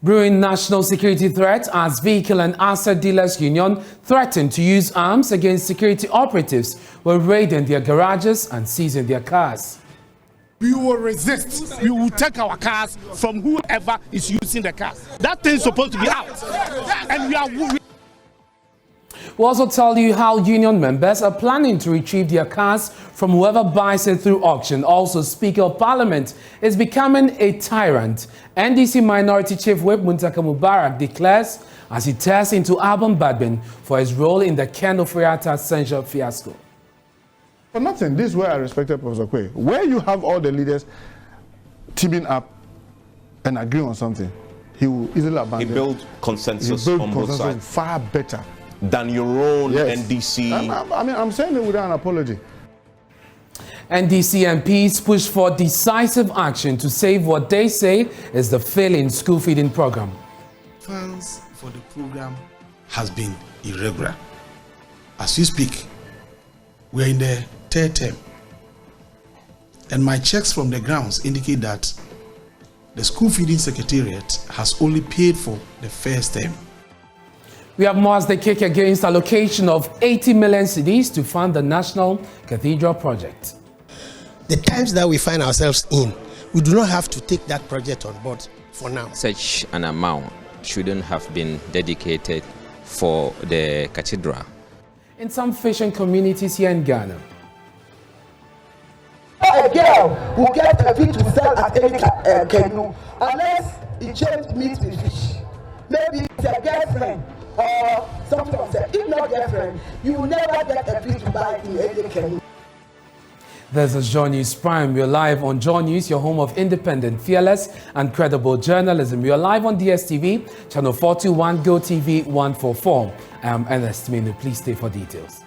Brewing national security threat as Vehicle and Asset Dealers Union threatened to use arms against security operatives when raiding their garages and seizing their cars. We will resist. We will take our cars from whoever is using the cars. That thing is supposed to be out. And we are... We'll also tell you how union members are planning to retrieve their cars from whoever buys it through auction. Also, Speaker of Parliament is becoming a tyrant. NDC Minority Chief Whip Muntaka Mubarak declares as he tears into Alban Badbin for his role in the Ken Ofriata censure fiasco. For nothing, this is where I respected Professor Kwe. Where you have all the leaders teaming up and agree on something, he will easily abandon. He built consensus on both sides. Far better than your own yes. NDC. I'm saying it without an apology. NDC MPs push for decisive action to save what they say is the failing school feeding program. Funds for the program has been irregular. As we speak, we're in the third term, and my checks from the grounds indicate that the school feeding secretariat has only paid for the first term. We have more as they kick against allocation of 80 million cedis to fund the National Cathedral project. The times that we find ourselves in, we do not have to take that project on board for now. Such an amount shouldn't have been dedicated for the cathedral. In some fishing communities here in Ghana, a girl will get a fish to sell at any canoe unless it changed meat with fish. Maybe it's a girlfriend or something of that. If not girlfriend, you will never get a fish to buy in any canoe. This is Joy News Prime. We're live on Joy News, your home of independent, fearless, and credible journalism. We are live on DSTV, channel 421, Go TV 144. I'm Ernest Manu. Please stay for details.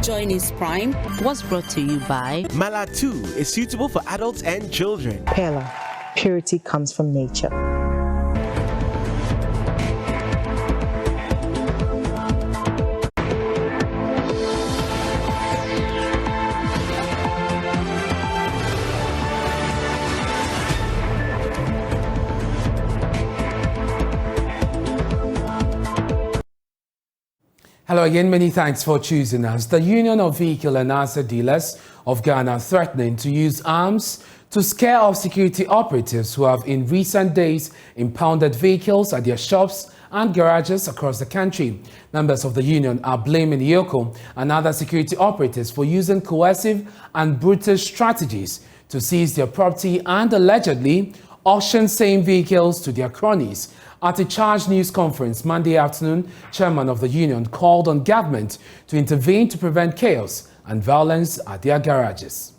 Joy News Prime was brought to you by Mala 2 is suitable for adults and children. Pela, purity comes from nature. Hello again, many thanks for choosing us. The Union of Vehicle and Asset Dealers of Ghana threatening to use arms to scare off security operatives who have in recent days impounded vehicles at their shops and garages across the country. Members of the union are blaming Yoko and other security operatives for using coercive and brutal strategies to seize their property and allegedly auction same vehicles to their cronies. At a charged news conference Monday afternoon, chairman of the union called on government to intervene to prevent chaos and violence at their garages.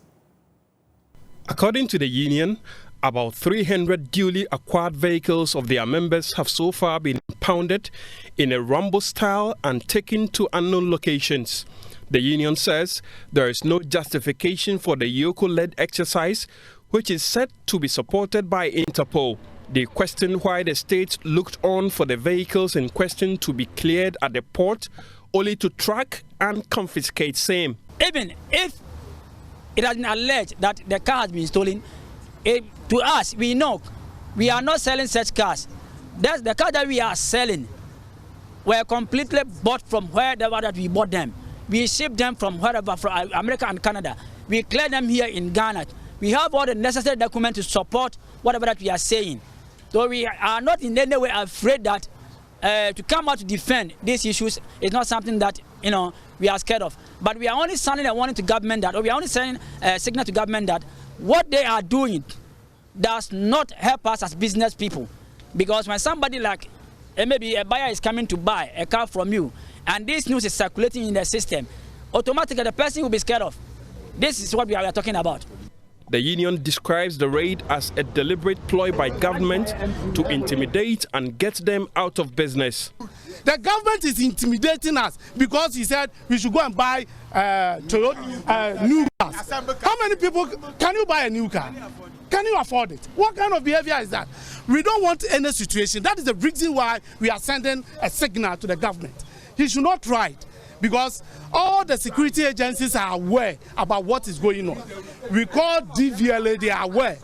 According to the union, about 300 duly acquired vehicles of their members have so far been impounded in a Rambo style and taken to unknown locations. The union says there is no justification for the Yoko-led exercise, which is said to be supported by Interpol. They question why the state looked on for the vehicles in question to be cleared at the port, only to track and confiscate same. Even if it has been alleged that the car has been stolen, to us, we know we are not selling such cars. That's the car that we are selling were completely bought from wherever that we bought them. We ship them from wherever, from America and Canada. We clear them here in Ghana. We have all the necessary documents to support whatever that we are saying. So we are not in any way afraid that to come out to defend these issues is not something that we are scared of. But we are only sending a warning to government that, or we are only sending a signal to government that what they are doing does not help us as business people. Because when somebody like maybe a buyer is coming to buy a car from you, and this news is circulating in the system, automatically the person will be scared of. This is what we are talking about. The union describes the raid as a deliberate ploy by government to intimidate and get them out of business. The government is intimidating us because he said we should go and buy Toyota new cars. How many people can you buy a new car? Can you afford it? What kind of behavior is that? We don't want any situation. That is the reason why we are sending a signal to the government. He should not try it. because all the security agencies are aware about what is going on. We call DVLA, they are aware.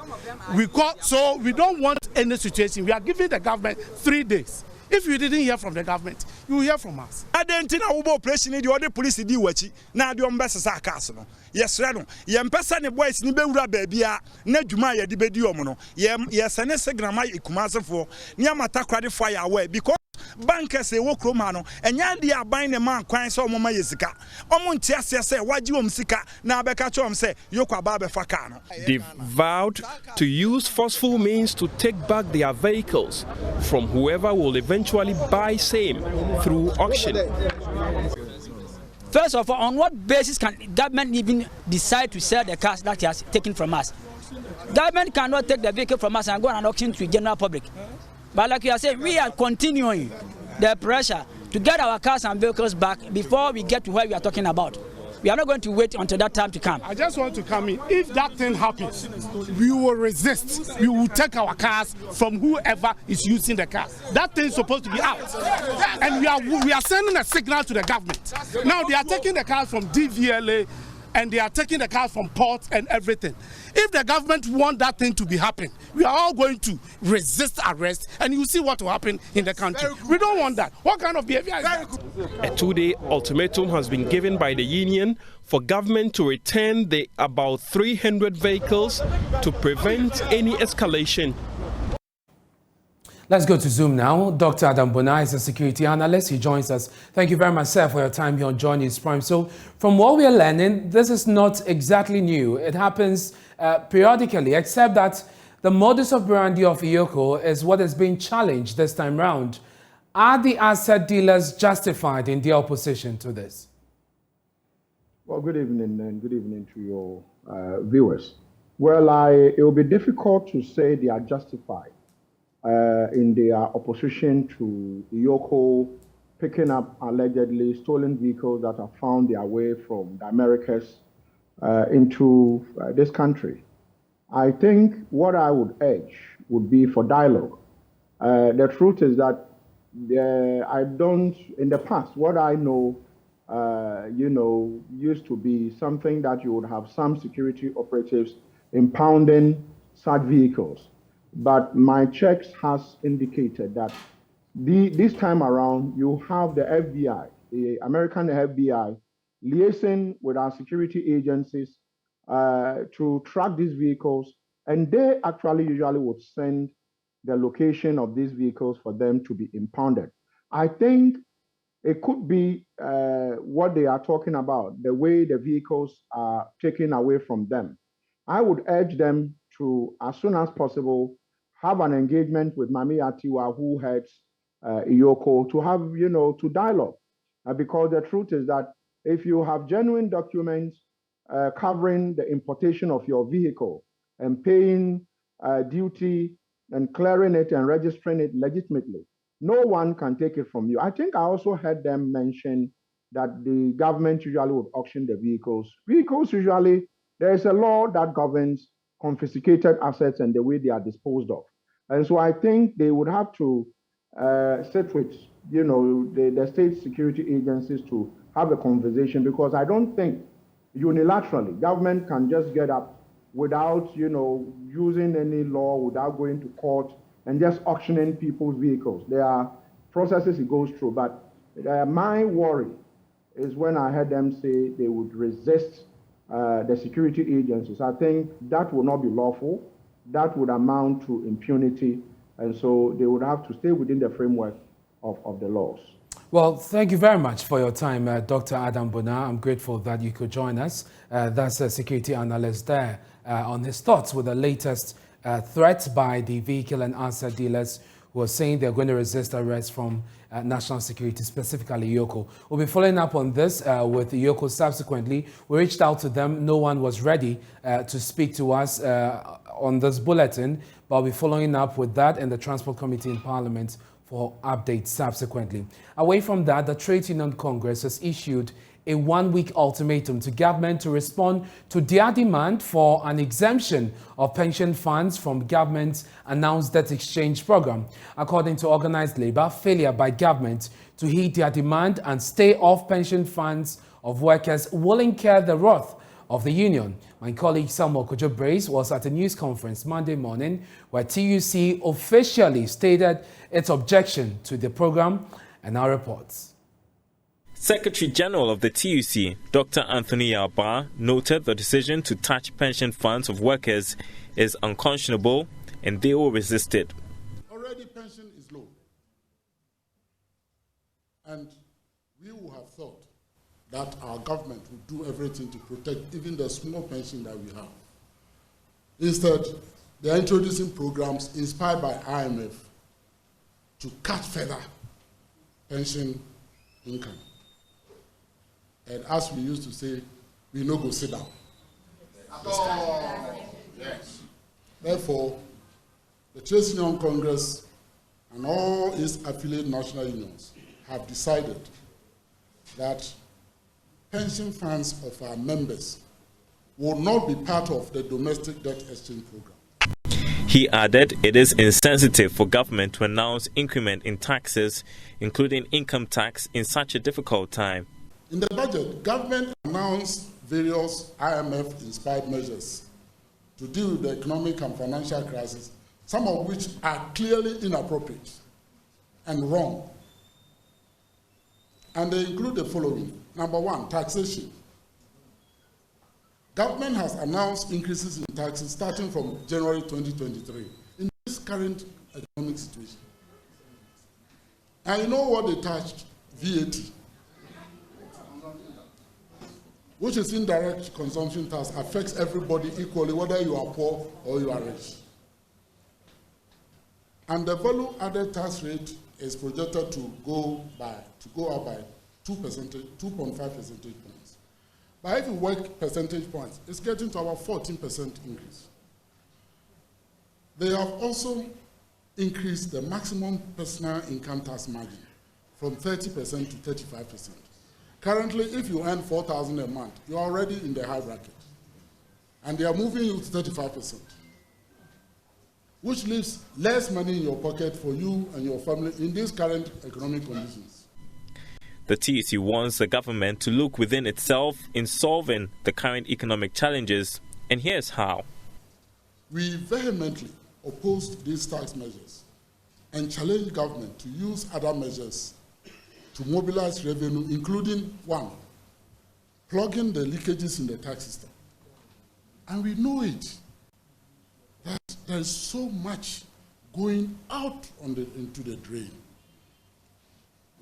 So we don't want any situation. We are giving the government 3 days. If you didn't hear from the government, you will hear from us. I didn't know about operation the other police di wachi. Now the ambassador castle. Yes, Rano. Yem person boys ni bewura baby a na dwuma ye de bedi omo yes ane se grama ikumase for nia mata crowd fire away because bankers e wo kroma no enya de aban ne man kwan se omo ma yesika omo ntia se waji om sika na abeka chom se yokwa ba be fa car no. They vowed to use forceful means to take back their vehicles from whoever will eventually buy same through auction. First of all, on what basis can government even decide to sell the cars that he has taken from us? Government cannot take the vehicle from us and go on auction to the general public. But like you are saying, we are continuing the pressure to get our cars and vehicles back before we get to where we are talking about. We are not going to wait until that time to come. I just want to come in. If that thing happens, we will resist. We will take our cars from whoever is using the car. That thing is supposed to be out. And we are sending a signal to the government. Now they are taking the cars from DVLA and they are taking the cars from ports and everything. If the government want that thing to be happening, we are all going to resist arrest and you see what will happen in the country. We don't want that. What kind of behavior is that? A 2-day ultimatum has been given by the union for government to return the about 300 vehicles to prevent any escalation. Let's go to Zoom now. Dr. Adam Bona is a security analyst. He joins us. Thank you very much, sir, for your time here on Joy News Prime. So from what we are learning, this is not exactly new. It happens periodically, except that the modus operandi of Iyoko is what is being challenged this time round. Are the asset dealers justified in their opposition to this? Well, good evening, and good evening to your viewers. Well, it will be difficult to say they are justified in their opposition to Iyoko picking up allegedly stolen vehicles that have found their way from the Americas into this country. I think what I would urge would be for dialogue. The truth is that in the past, what I know, used to be something that you would have some security operatives impounding such vehicles. But my checks has indicated that this time around, you have the FBI, the American FBI, liaising with our security agencies to track these vehicles, and they actually usually would send the location of these vehicles for them to be impounded. I think it could be what they are talking about, the way the vehicles are taken away from them. I would urge them to, as soon as possible, have an engagement with Mami Atiwa, who heads Iyoko, to have, to dialogue. Because the truth is that if you have genuine documents covering the importation of your vehicle and paying duty and clearing it and registering it legitimately, no one can take it from you. I think I also heard them mention that the government usually would auction the vehicles. Vehicles usually, there is a law that governs confiscated assets and the way they are disposed of. And so I think they would have to sit with, the state security agencies to have a conversation, because I don't think unilaterally government can just get up without, using any law, without going to court and just auctioning people's vehicles. There are processes it goes through, but my worry is when I heard them say they would resist the security agencies. I think that will not be lawful. That would amount to impunity, and so they would have to stay within the framework of the laws. Well, thank you very much for your time, Dr. Adam Bona. I'm grateful that you could join us. That's a security analyst there on his thoughts with the latest threats by the vehicle and asset dealers who are saying they're going to resist arrest from national security, specifically Iyoko. We'll be following up on this with Iyoko subsequently. We reached out to them. No one was ready to speak to us on this bulletin, but I'll be following up with that and the Transport Committee in Parliament for updates subsequently. Away from that, the Trade Union Congress has issued a one-week ultimatum to government to respond to their demand for an exemption of pension funds from government's announced debt exchange program. According to organized labor, failure by government to heed their demand and stay off pension funds of workers will incur the wrath of the union. My colleague Ernest Kojo Manu was at a news conference Monday morning where TUC officially stated its objection to the program, and our reports. Secretary General of the TUC, Dr. Anthony Yaba, noted the decision to touch pension funds of workers is unconscionable and they will resist it. Already pension is low. And we would have thought that our government would do everything to protect even the small pension that we have. Instead, they are introducing programs inspired by IMF to cut further pension income. And as we used to say, we no go sit down. Yes. Therefore, the Trade Union Congress and all its affiliate national unions have decided that pension funds of our members will not be part of the domestic debt exchange program. He added it is insensitive for government to announce increment in taxes, including income tax, in such a difficult time. In the budget, government announced various IMF-inspired measures to deal with the economic and financial crisis, some of which are clearly inappropriate and wrong. And they include the following. Number one, taxation. Government has announced increases in taxes starting from January 2023 in this current economic situation. And you know what they touched? VAT, which is indirect consumption tax, affects everybody equally, whether you are poor or you are rich. And the value-added tax rate is projected to go up by 2.5 percentage points. But if you work percentage points, it's getting to about 14% increase. They have also increased the maximum personal income tax margin from 30% to 35%. Currently, if you earn $4,000 a month, you're already in the high bracket. And they are moving you to 35%, which leaves less money in your pocket for you and your family in these current economic conditions. The TUC wants the government to look within itself in solving the current economic challenges, and here's how. We vehemently oppose these tax measures and challenge government to use other measures to mobilize revenue, including one, plugging the leakages in the tax system. And we know it, that there is so much going out into the drain.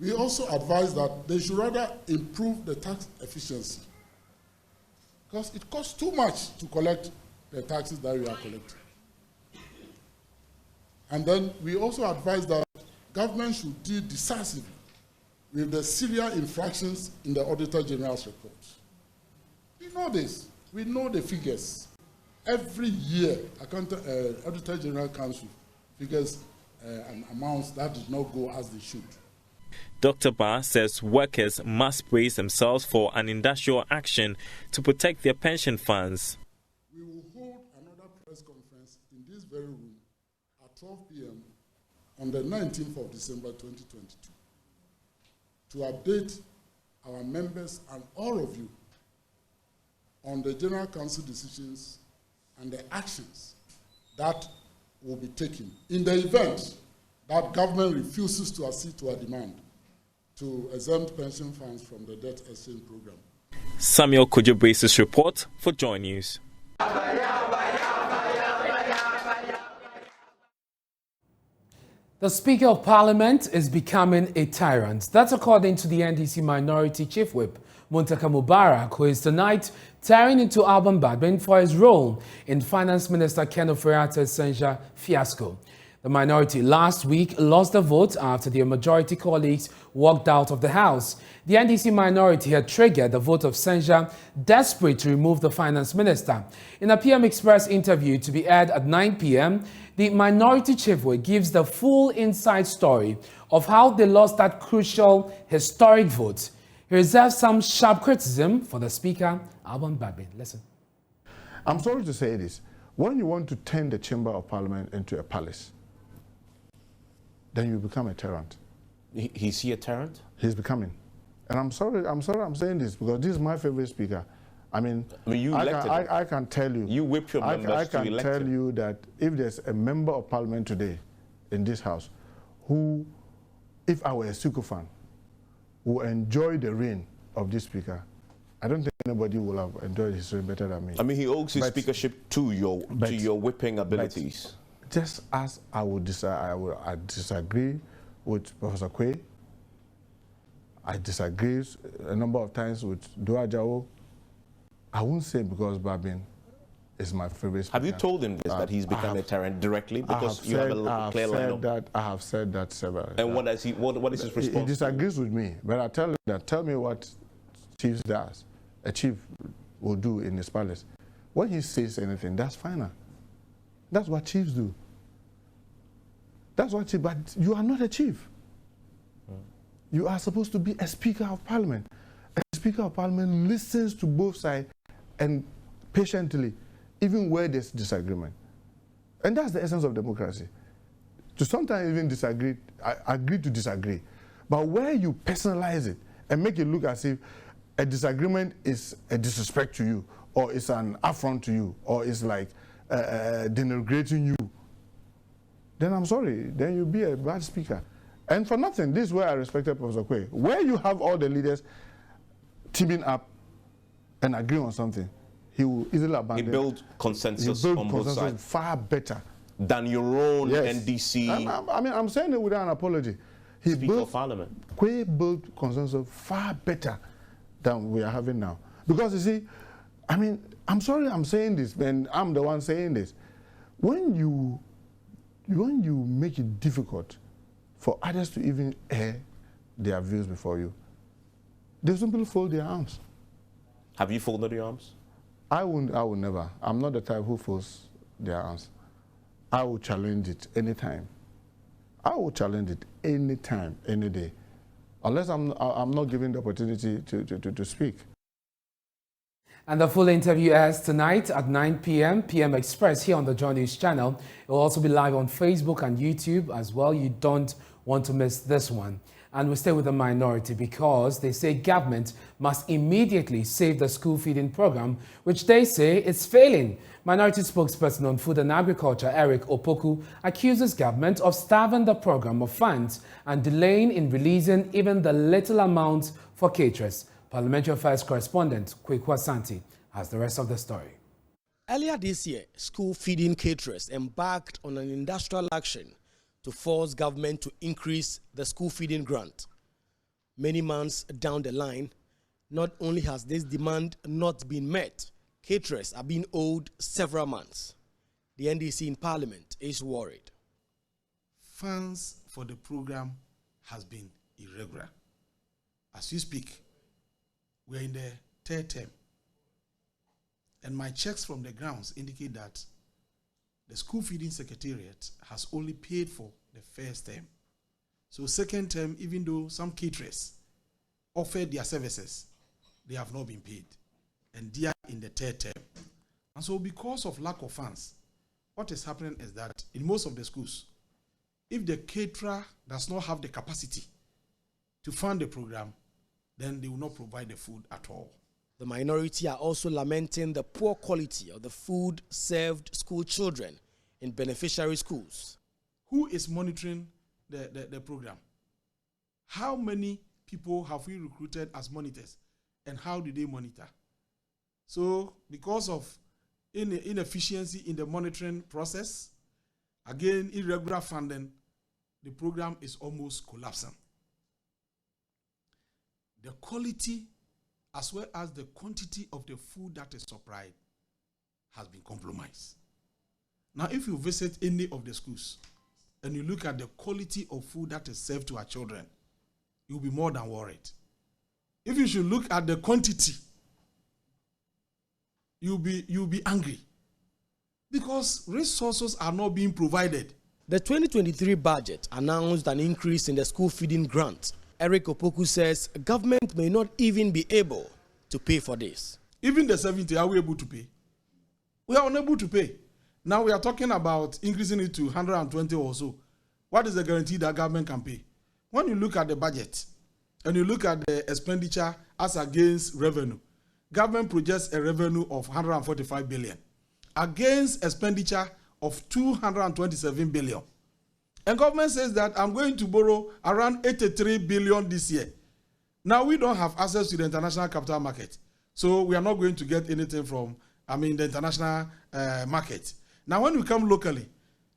We also advise that they should rather improve the tax efficiency, because it costs too much to collect the taxes that we are collecting. And then we also advise that government should deal decisively with the serial infractions in the Auditor General's report. We know this. We know the figures. Every year, Auditor General Council figures amounts that did not go as they should. Dr. Ba says workers must brace themselves for an industrial action to protect their pension funds. We will hold another press conference in this very room at 12 p.m. on the 19th of December 2022 to update our members and all of you on the General Council decisions and the actions that will be taken in the event that government refuses to accede to our demand to exempt pension funds from the debt exchange program. Samuel Kojo Brace's report for Joy News. The Speaker of Parliament is becoming a tyrant. That's according to the NDC Minority Chief Whip, Muntaka Mubarak, who is tonight tearing into Alban Badmin for his role in Finance Minister Ken Ofori-Attah's Senja fiasco. The minority last week lost the vote after their majority colleagues walked out of the House. The NDC minority had triggered the vote of Senja, desperate to remove the finance minister. In a PM Express interview to be aired at 9 p.m., the minority chief gives the full inside story of how they lost that crucial historic vote. He reserves some sharp criticism for the Speaker, Alban Bagbin. Listen. I'm sorry to say this. When you want to turn the Chamber of Parliament into a palace, then you become a tyrant. Is he a tyrant? He's becoming. And I'm sorry I'm saying this because this is my favorite speaker. I mean you elected him. I can tell you. You whip your members I to can elect tell him. you that if there's a member of Parliament today in this house who, if I were a Suku fan, will enjoy the reign of this speaker, I don't think anybody will have enjoyed his reign better than me. I mean, he owes his speakership to your whipping abilities. Just as I disagree with Professor Quay, I disagree a number of times with Duajao. I won't say because Babin is my favorite speaker. Have you told him this, that he's become a tyrant directly? Because you have a clear line. I have said that several times. And what is his response? He disagrees with me, but I tell him that, tell me what chief does, a chief will do in his palace. When he says anything, that's fine. That's what chiefs do. That's what chief, but you are not a chief. You are supposed to be a Speaker of Parliament. A Speaker of Parliament listens to both sides and patiently, even where there's disagreement. And that's the essence of democracy. To sometimes even disagree, agree to disagree. But where you personalize it and make it look as if a disagreement is a disrespect to you, or it's an affront to you, or it's like denigrating you, then I'm sorry, then you'll be a bad speaker. And for nothing, this is where I respected Professor Quay. Where you have all the leaders teaming up and agree on something, he will easily abandon. He built consensus on both sides. Far better than your own NDC. I'm saying it without an apology. Speaker of Parliament. Quay built consensus far better than we are having now. Because you see, I mean, I'm sorry I'm saying this, and I'm the one saying this. When you make it difficult for others to even air their views before you, they simply fold their arms. Have you folded your arms? I will never. I'm not the type who folds their arms. I will challenge it anytime. I will challenge it anytime, any day, unless I'm not given the opportunity to speak. And the full interview airs tonight at 9 p.m. PM Express here on the Joy News channel. It will also be live on Facebook and YouTube as well. You don't want to miss this one. And we stay with the minority because they say government must immediately save the school feeding program, which they say is failing. Minority spokesperson on Food and Agriculture, Eric Opoku, accuses government of starving the program of funds and delaying in releasing even the little amounts for caterers. Parliamentary Affairs correspondent Kwekwa Santi has the rest of the story. Earlier this year, school feeding caterers embarked on an industrial action to force government to increase the school feeding grant. Many months down the line, not only has this demand not been met, caterers are being owed several months. The NDC in Parliament is worried. Funds for the program has been irregular. As you speak, we're in the third term. And my checks from the grounds indicate that the school feeding secretariat has only paid for the first term. So second term, even though some caterers offered their services, they have not been paid. And they are in the third term. And so because of lack of funds, what is happening is that in most of the schools, if the caterer does not have the capacity to fund the program, then they will not provide the food at all. The minority are also lamenting the poor quality of the food served school children in beneficiary schools. Who is monitoring the program? How many people have we recruited as monitors, and how do they monitor? So because of inefficiency in the monitoring process, again, irregular funding, the program is almost collapsing. The quality as well as the quantity of the food that is supplied has been compromised. Now, if you visit any of the schools and you look at the quality of food that is served to our children, you'll be more than worried. If you should look at the quantity, you'll be angry because resources are not being provided. The 2023 budget announced an increase in the school feeding grant Eric Opoku says government may not even be able to pay for this. Even the 70, are we able to pay? We are unable to pay. Now we are talking about increasing it to 120 or so. What is the guarantee that government can pay? When you look at the budget and you look at the expenditure as against revenue, government projects a revenue of 145 billion against expenditure of 227 billion. And government says that I'm going to borrow around 83 billion this year. Now we don't have access to the international capital market. So we are not going to get anything from, the international market. Now when we come locally,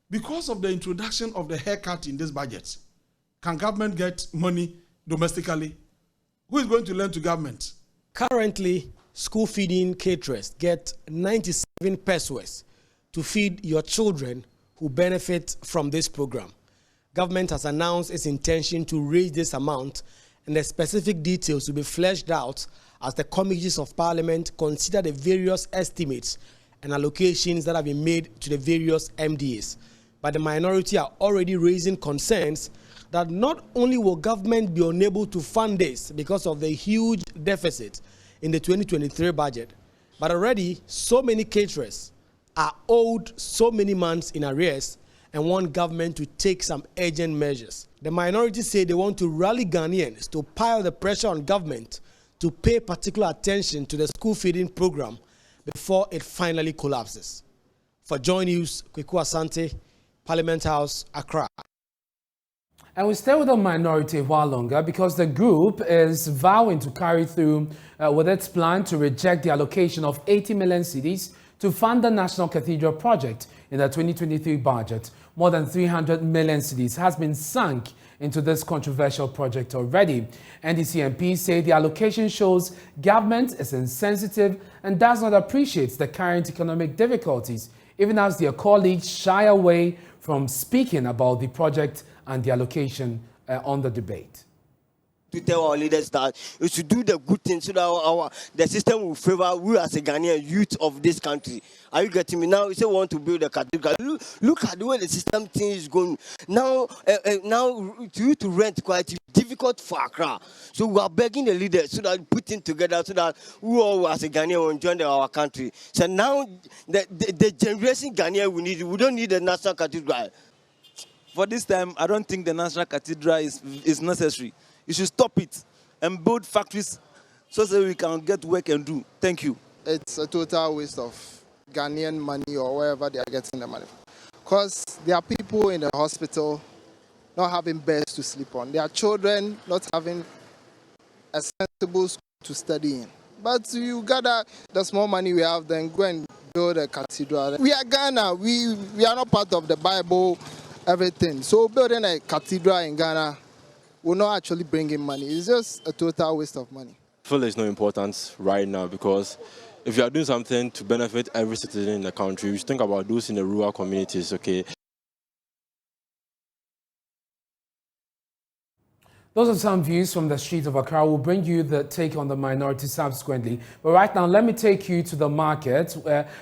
because of the introduction of the haircut in this budget, can government get money domestically? Who is going to lend to government? Currently, school feeding caterers get 97 pesos to feed your children who benefit from this program. Government has announced its intention to raise this amount, and the specific details will be fleshed out as the committees of parliament consider the various estimates and allocations that have been made to the various MDAs. But the minority are already raising concerns that not only will government be unable to fund this because of the huge deficit in the 2023 budget, but already so many caterers are owed so many months in arrears and want government to take some urgent measures. The minority say they want to rally Ghanaians to pile the pressure on government to pay particular attention to the school feeding program before it finally collapses. For Joy News, Kweku Asante, Parliament House, Accra. And we stay with the minority a while longer because the group is vowing to carry through with its plan to reject the allocation of 80 million cedis to fund the National Cathedral project in the 2023 budget. More than 300 million cedis has been sunk into this controversial project already. NDC MPs say the allocation shows government is insensitive and does not appreciate the current economic difficulties, even as their colleagues shy away from speaking about the project and the allocation on the debate. To tell our leaders that we should do the good thing so that the system will favor we as a Ghanaian youth of this country. Are you getting me? Now, you say we want to build a cathedral. Look at the way the system thing is going. Now, to rent quite difficult for Accra. So we are begging the leaders so that we put in together so that we all as a Ghanaian will enjoy our country. So now, the generation Ghanaian we don't need a national cathedral. For this time, I don't think the National Cathedral is necessary. You should stop it and build factories so that we can get work and do. Thank you. It's a total waste of Ghanaian money or wherever they are getting the money. Because there are people in the hospital not having beds to sleep on. There are children not having a sensible school to study in. But you gather the small money we have, then go and build a cathedral. We are Ghana. We are not part of the Bible, everything. So building a cathedral in Ghana will not actually bring in money. It's just a total waste of money. I feel there's no importance right now because if you are doing something to benefit every citizen in the country, you should think about those in the rural communities, okay? Those are some views from the streets of Accra. We'll bring you the take on the minority subsequently. But right now, let me take you to the market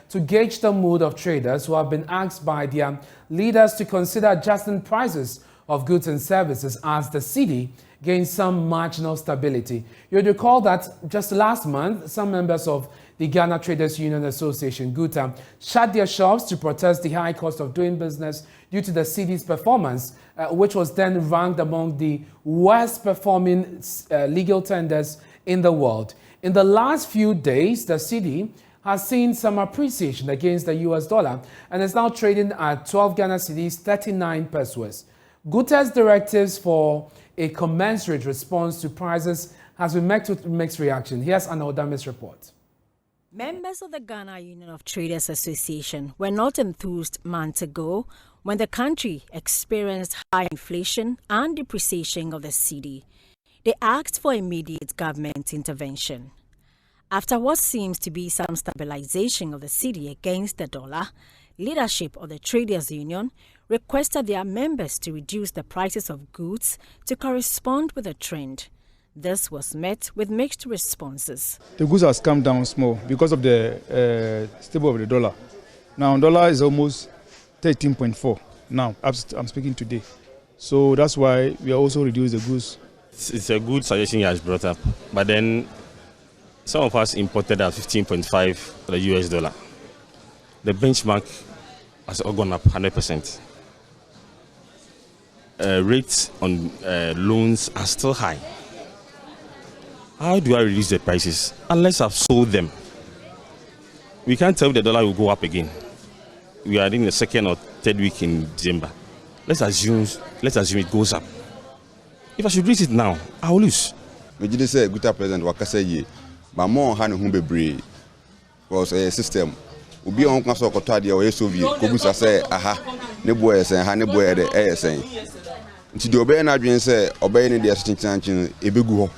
to gauge the mood of traders who have been asked by their leaders to consider adjusting prices of goods and services as the cedi gains some marginal stability. You'll recall that just last month, some members of the Ghana Traders Union Association, GUTA, shut their shops to protest the high cost of doing business due to the cedi's performance, which was then ranked among the worst performing legal tenders in the world. In the last few days, the cedi has seen some appreciation against the US dollar and is now trading at 12 Ghana cedis, 39 pesos. GUTA's directives for a commensurate response to prices has been met with mixed reaction. Here's an Odamis report. Members of the Ghana Union of Traders Association were not enthused months ago when the country experienced high inflation and depreciation of the cedi. They asked for immediate government intervention. After what seems to be some stabilization of the cedi against the dollar, leadership of the Traders Union requested their members to reduce the prices of goods to correspond with the trend. This was met with mixed responses. The goods has come down small because of the stable of the dollar. Now, dollar is almost 13.4 now, I'm speaking today. So that's why we also reduce the goods It's a good suggestion he has brought up, but then some of us imported at 15.5 the US dollar. The benchmark has all gone up 100%. Rates on loans are still high. How do I reduce the prices? Unless I've sold them. We can't tell if the dollar will go up again. We are in the second or third week in December. Let's assume it goes up. If I should reach it now, I will lose. We did say good president wakasa ye, but more hand who be brave was a system. We be on council kotadi or Soviet. Kobusa say aha ne boy say ha ne boy de eh say. Nti de obey na dwen say obey ne de assistant ebegu ho.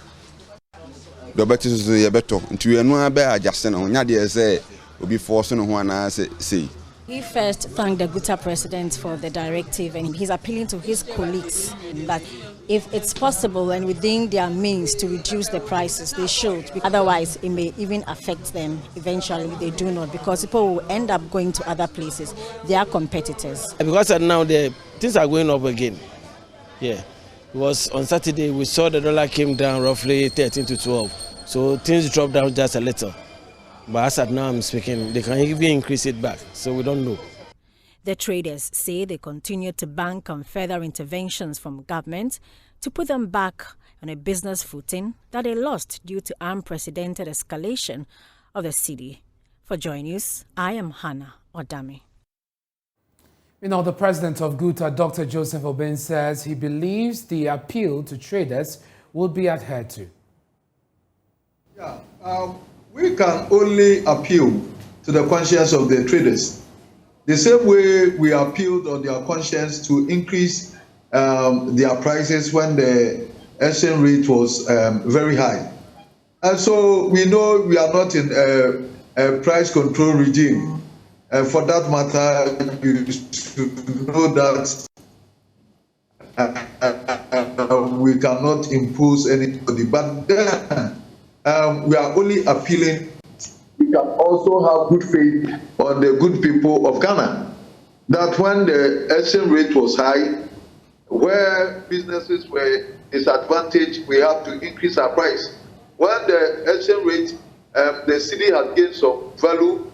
The better is the better. Nti we no be adjust na onya de say obi force no ho ana say. He first thanked the Guta president for the directive, and he's appealing to his colleagues that if it's possible and within their means to reduce the prices, they should. Otherwise, it may even affect them eventually if they do not, because people will end up going to other places. They are competitors. Because now the things are going up again. Yeah. It was on Saturday, we saw the dollar came down roughly 13 to 12. So things dropped down just a little. But as at now I'm speaking, they can even increase it back, so we don't know. The traders say they continue to bank on further interventions from government to put them back on a business footing that they lost due to unprecedented escalation of the cedi. For Joy News, I am Hannah Odami. You know, the president of Guta, Dr. Joseph Obin, says he believes the appeal to traders will be adhered to. We can only appeal to the conscience of the traders. The same way we appealed on their conscience to increase their prices when the exchange rate was very high. And so we know we are not in a price control regime. For that matter, you should know that we cannot impose anybody. But then we are only appealing. We can also have good faith on the good people of Ghana that when the exchange rate was high, where businesses were disadvantaged, we have to increase our price. When the exchange rate, the cedi has gained some value,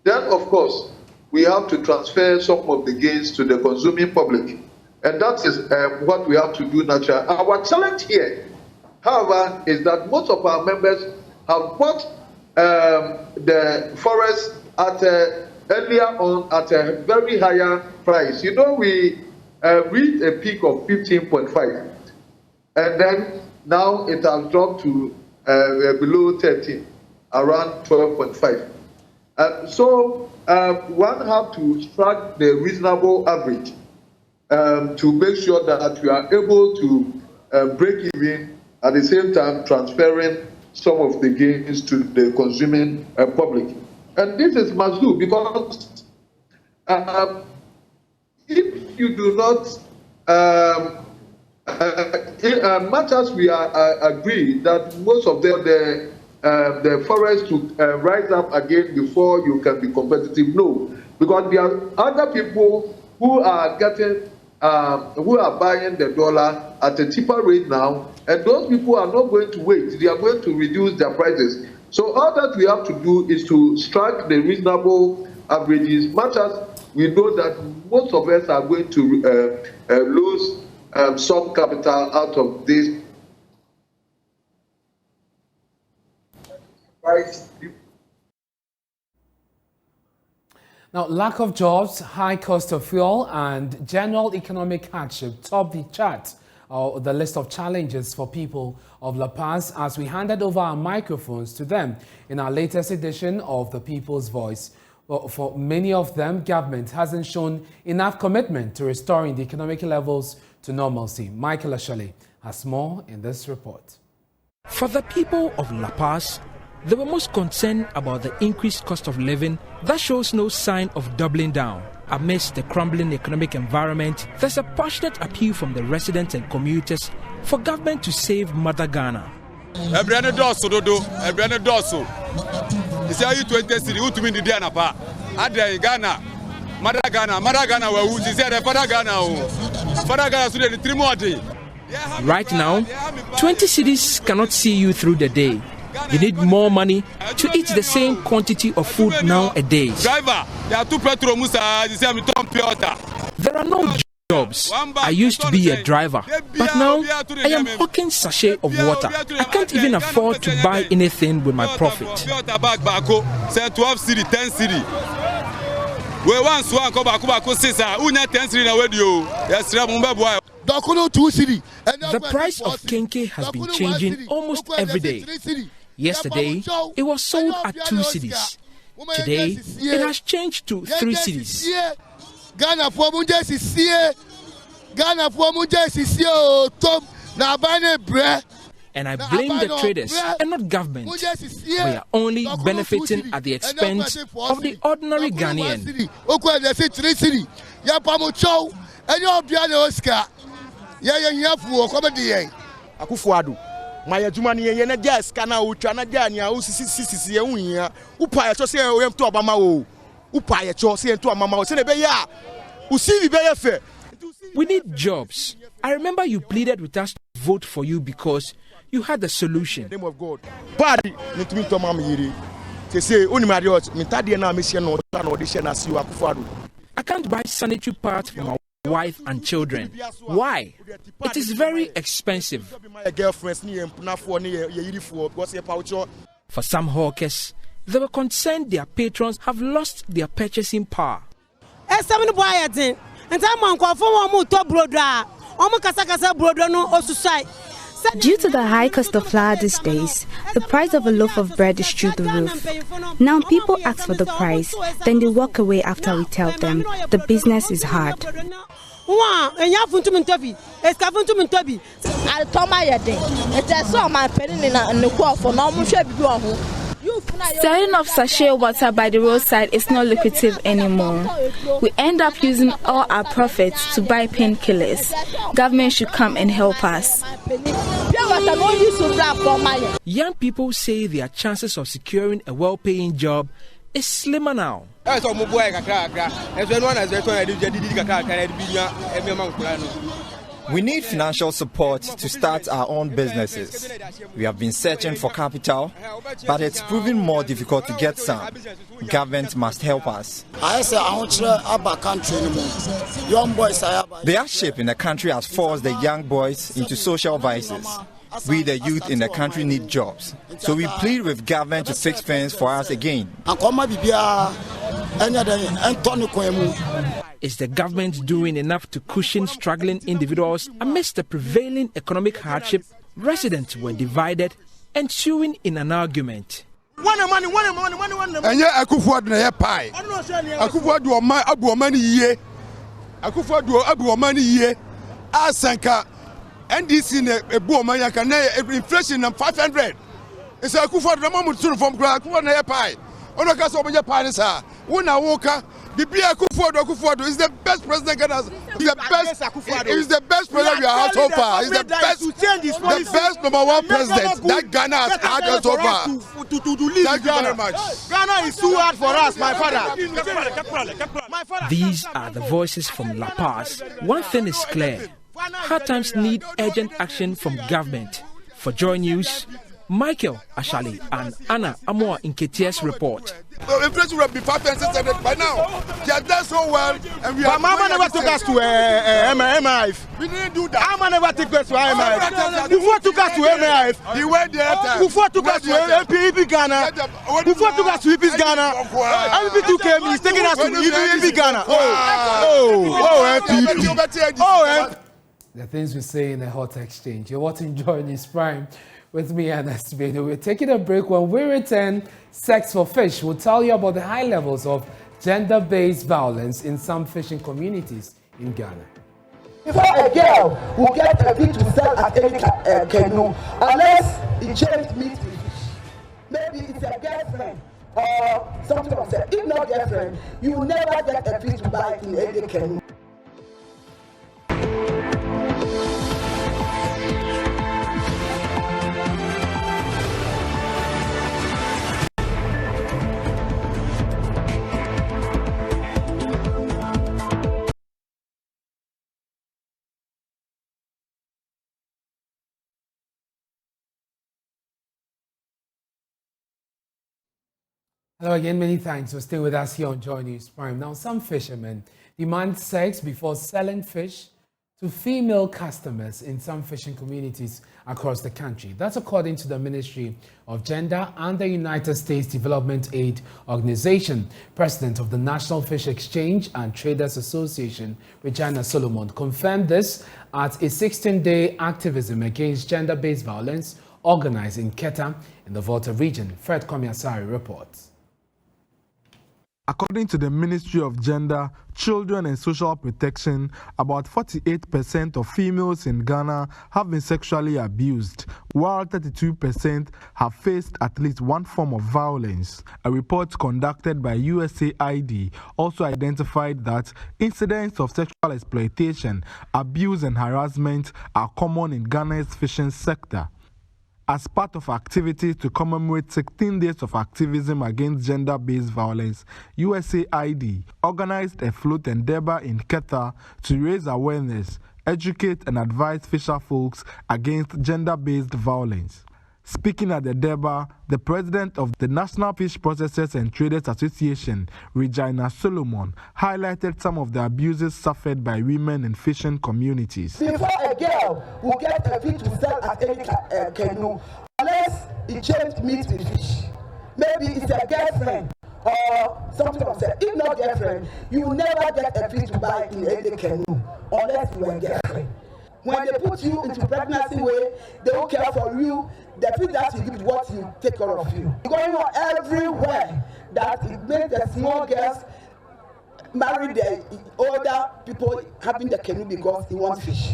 then of course we have to transfer some of the gains to the consuming public, and that is what we have to do naturally. Our challenge here, however, is that most of our members have bought the forest at earlier on at a very higher price. You know, we reached a peak of 15.5, and then now it has dropped to below 13, around 12.5. So one have to strike the reasonable average to make sure that we are able to break even, at the same time transferring some of the gains to the consuming public. And this is must do, because if you do not, much as we agree that most of them, the forest to rise up again before you can be competitive, no, because there are other people who are getting, who are buying the dollar at a cheaper rate now, and those people are not going to wait. They are going to reduce their prices. So all that we have to do is to strike the reasonable averages, much as we know that most of us are going to lose some capital out of this price. Now, lack of jobs, high cost of fuel, and general economic hardship top the chart, or the list of challenges for people of La Paz, as we handed over our microphones to them in our latest edition of The People's Voice. Well, for many of them, government hasn't shown enough commitment to restoring the economic levels to normalcy. Michael Ashale has more in this report. For the people of La Paz, they were most concerned about the increased cost of living that shows no sign of doubling down. Amidst the crumbling economic environment, there's a passionate appeal from the residents and commuters for government to save Mother Ghana. Ebrene doso dodo, ebrene doso. Isi ayi 20 cedi utumi ndi dia na pa. Adre Ghana, Mother Ghana wa uzi se de Father Ghana o. Father Ghana so de 3 more day. Right now, 20 cedis cannot see you through the day. You need more money to eat the same quantity of food nowadays. Driver, there are 2 petrol musa. There are no jobs. I used to be a driver, but now I am hawking sachet of water. I can't even afford to buy anything with my profit. Say 12 cedi, 10 cedi. We want to go back to 6. Unya 10 cedi na wedio. Yes, boy. The price of kenke has been changing almost every day. Yesterday, it was sold at 2 cedis. Today, it has changed to 3 cedis. Ghana for Munjes is here. Ghana for Munjes is here. Tom Nabane Bre. And I blame the traders and not government. We are only benefiting at the expense of the ordinary Ghanaian. Akufuado. My Jumani and Jas Kana Uchanadania, Sisi, Upa, so say, I am to Obama. Upa, so say to Mama, Senebeya. We need jobs. I remember you pleaded with us to vote for you because you had the solution. Name of God. Party, me to Mama Yiri. They say, only my daughter, Mitadiana mission or audition as you are. I can't buy sanitary parts for my wife and children. Why? It is very expensive. For some hawkers, they were concerned their patrons have lost their purchasing power. Due to the high cost of flour these days, the price of a loaf of bread is through the roof. Now people ask for the price, then they walk away after we tell them. The business is hard. Selling of sachet water by the roadside is not lucrative anymore. We end up using all our profits to buy painkillers. Government should come and help us. Young people say their chances of securing a well-paying job is slimmer now. We need financial support to start our own businesses. We have been searching for capital, but it's proving more difficult to get some. Government must help us. The hardship in the country has forced the young boys into social vices. We, the youth in the country, need jobs. So we plead with government to fix things for us again. Is the government doing enough to cushion struggling individuals amidst the prevailing economic hardship? Residents were divided, ensuing in an argument. NDC inflation 500. It's a Kufa Ramon from Krakua Pie. Onokas over your parties are. Una Woka, Bibia Kufuado is the best president Ghana. Is the best president we have so far. Is the best #1 president that Ghana has had so far. Thank you very much. Ghana is too hard for us, my father. These are the voices from La Paz. One thing is clear. Hard times need urgent action from government. For Joy News, Michael Ashali and Anna Amoa Nketiah's report. Inflation will be 5% by now. They have done so well, and we but Mama never took us to MIF. We didn't do that. Mama never took us to MIF. Before took us to MIF. He went there. Before took us to EP Ghana. Before took us to EP Ghana. MP2 came. He's taking us to EP Ghana. EP. The things we say in the hot exchange. You're watching Joy News Prime with me, Ernest Kojo. We're taking a break. When we return, Sex for Fish will tell you about the high levels of gender-based violence in some fishing communities in Ghana. Before a girl will get a bit to sell at any canoe, unless it changed meat with fish. Maybe it's a girlfriend or something of that. If not girlfriend, you will never get a fish to buy in any canoe. Hello again, many thanks for staying with us here on Joy News Prime. Now, some fishermen demand sex before selling fish to female customers in some fishing communities across the country. That's according to the Ministry of Gender and the United States Development Aid Organization. President of the National Fish Exchange and Traders Association, Regina Solomon, confirmed this at a 16-day activism against gender-based violence organized in Keta in the Volta region. Fred Komiasari reports. According to the Ministry of Gender, Children and Social Protection, about 48% of females in Ghana have been sexually abused, while 32% have faced at least one form of violence. A report conducted by USAID also identified that incidents of sexual exploitation, abuse and harassment are common in Ghana's fishing sector. As part of activities to commemorate 16 days of activism against gender-based violence, USAID organized a float endeavor in Keta to raise awareness, educate and advise fisher folks against gender-based violence. Speaking at the endeavor, the president of the National Fish Processors and Traders Association, Regina Solomon, highlighted some of the abuses suffered by women in fishing communities. Before a girl will get a fish to sell at any canoe, unless it changed meat with fish. Maybe it's a girlfriend or something of that. If not girlfriend, you will never get a fish to buy in any canoe unless you are a girlfriend. When they put you into pregnancy way, they will care for you. The fish that you give is what you take care of you. Going on everywhere that it makes the small girls marry the older people having the canoe because he wants fish.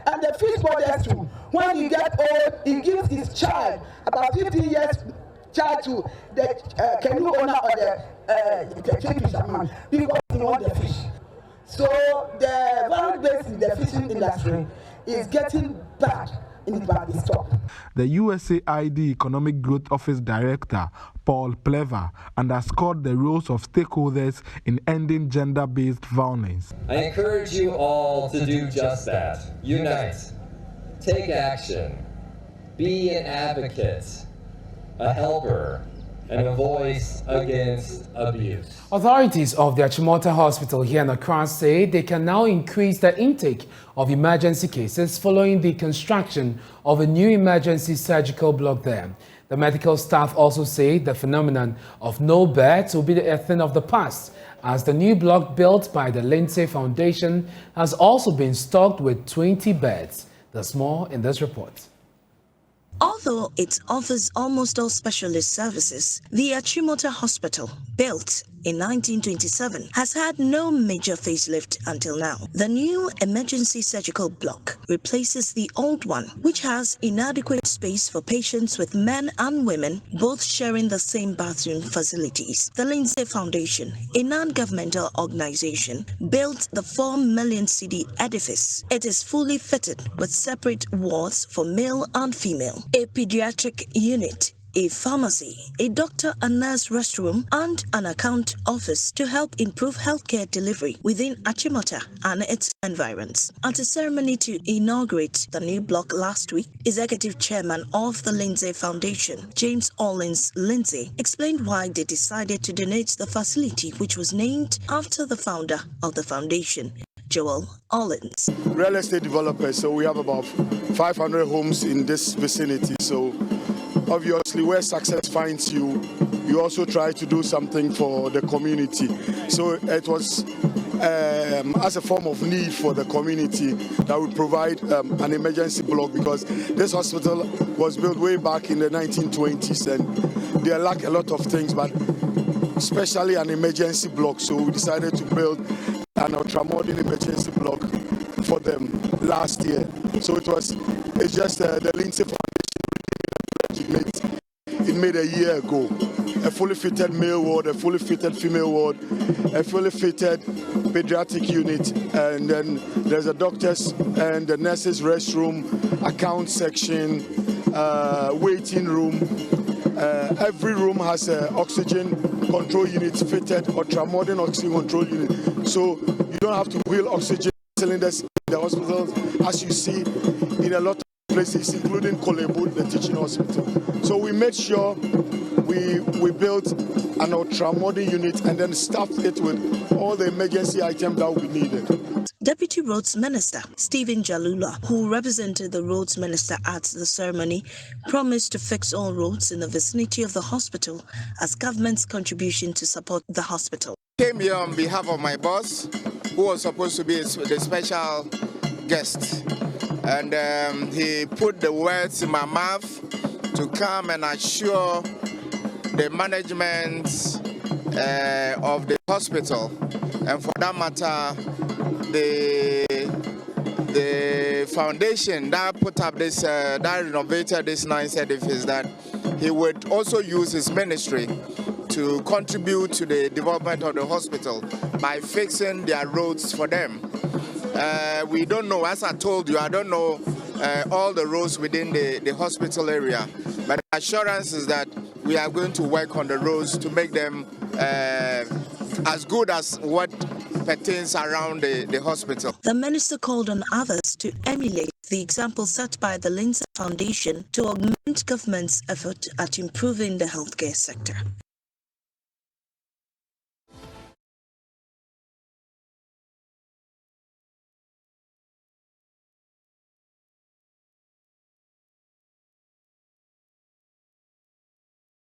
And the fish brothers too, when he gets old, he gives his child, about 15 years child to the canoe owner or the fisherman because he wants the fish. So the violence based in the fishing industry is getting bad and it bad is stop. The USAID Economic Growth Office Director, Paul Plever, underscored the roles of stakeholders in ending gender-based violence. I encourage you all to do just that. Unite, take action, be an advocate, a helper, and a voice against abuse. Authorities of the Achimota Hospital here in Accra say they can now increase the intake of emergency cases following the construction of a new emergency surgical block there. The medical staff also say the phenomenon of no beds will be a thing of the past, as the new block built by the Lindsay Foundation has also been stocked with 20 beds. There's more in this report. Although it offers almost all specialist services, the Achimota Hospital, built in 1927, has had no major facelift until now. The new emergency surgical block replaces the old one, which has inadequate space for patients with men and women, both sharing the same bathroom facilities. The Lindsay Foundation, a non-governmental organization, built the 4 million cedi edifice. It is fully fitted with separate wards for male and female, a pediatric unit, a pharmacy, a doctor and nurse restroom, and an account office to help improve healthcare delivery within Achimota and its environs. At a ceremony to inaugurate the new block last week, Executive Chairman of the Lindsay Foundation, James Orleans Lindsay, explained why they decided to donate the facility, which was named after the founder of the foundation, Joel Orleans. Real estate developers, so we have about 500 homes in this vicinity. So obviously where success finds you, you also try to do something for the community. So it was as a form of need for the community that we provide an emergency block, because this hospital was built way back in the 1920s and they lack a lot of things, but especially an emergency block. So we decided to build an ultra-modern emergency block for them last year. So it's just the Lindsay Foundation. It made a year ago. A fully fitted male ward, a fully fitted female ward, a fully fitted pediatric unit, and then there's a doctor's and the nurse's restroom, account section, waiting room. Every room has an oxygen control unit fitted, ultra-modern oxygen control unit. So you don't have to wheel oxygen cylinders in the hospitals, as you see in a lot of places, including Kolebu, the teaching hospital. So we made sure we built an ultra-modern unit and then staffed it with all the emergency items that we needed. Deputy Roads Minister Stephen Jalula, who represented the Roads Minister at the ceremony, promised to fix all roads in the vicinity of the hospital as government's contribution to support the hospital. Came here on behalf of my boss, who was supposed to be the special guest, and he put the words in my mouth to come and assure the management of the hospital, and for that matter, the foundation that put up this, that renovated this nice edifice, that he would also use his ministry to contribute to the development of the hospital by fixing their roads for them. We don't know, as I told you, I don't know all the roads within the hospital area, but the assurance is that we are going to work on the roads to make them as good as what pertains around the hospital. The minister called on others to emulate the example set by the Lindsay Foundation to augment government's effort at improving the healthcare sector.